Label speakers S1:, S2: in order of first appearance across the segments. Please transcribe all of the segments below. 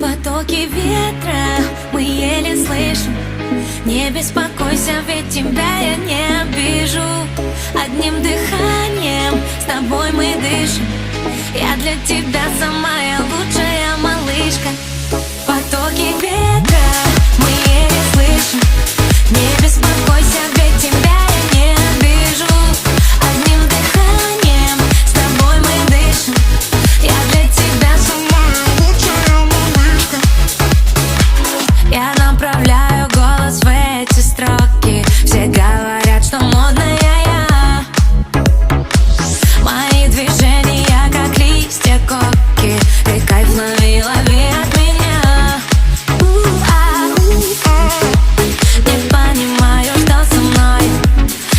S1: Потоки ветра мы еле слышим. Не беспокойся, ведь тебя я не обижу. Одним дыханием с тобой мы дышим. Я для тебя самая лучшая малышка. Потоки ветра мы еле слышим. Не беспокойся, ведь тебя я не обижу. Одним дыханием с тобой мы дышим. Я для тебя самая лучшая малышка. Я направляю голос в эти строки. Все говорят, что модная я. Мои движения как листья коки. Ты кайф лови, лови от меня. Не понимаю, что со мной.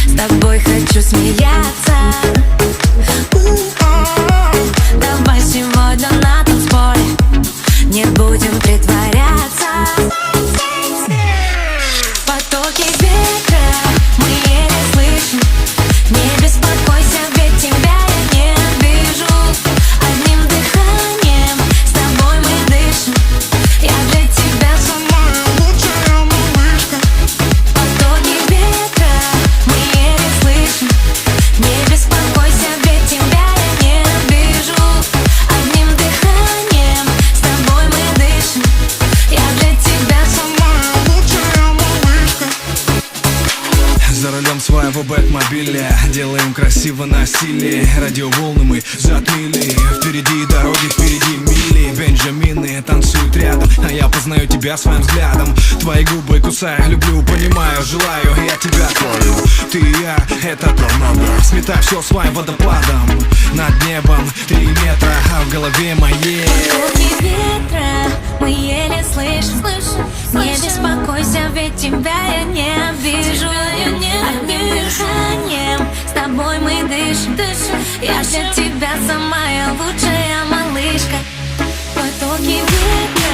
S1: С тобой хочу смеяться. Давай сегодня на танцполе не будем притворяться. Потоки ветра мы еле слышим. Не беспокойся, ведь тебя я не обижу. Одним дыханием с тобой мы дышим. Я для тебя самая лучшая малышка. Потоки ветра мы еле слышим. Не беспокойся, ведь тебя я не обижу. Одним дыханием с тобой мы дышим. Я для тебя самая лучшая малышка.
S2: За рулем своего бэкмобиля делаем красиво на стиле. Радиоволны мы затмили. Впереди дороги, впереди мили. Бенджамины танцуют рядом, а я познаю тебя своим взглядом. Твои губы кусаю, люблю, понимаю, желаю. Я тебя творю, ты и я, это торнадо. Сметай все своим водопадом. Над небом 3 метра, а в голове моей
S1: Потоки ветра мы еле слышим. Не беспокойся, ведь тебя я не обижу. Одним дыханием с тобой мы дышим. Я для тебя самая лучшая малышка. Потоки ветра.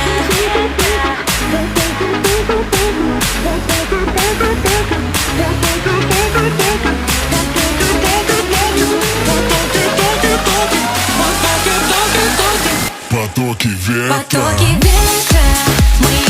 S3: Потоки ветра.
S1: Потоки ветра мы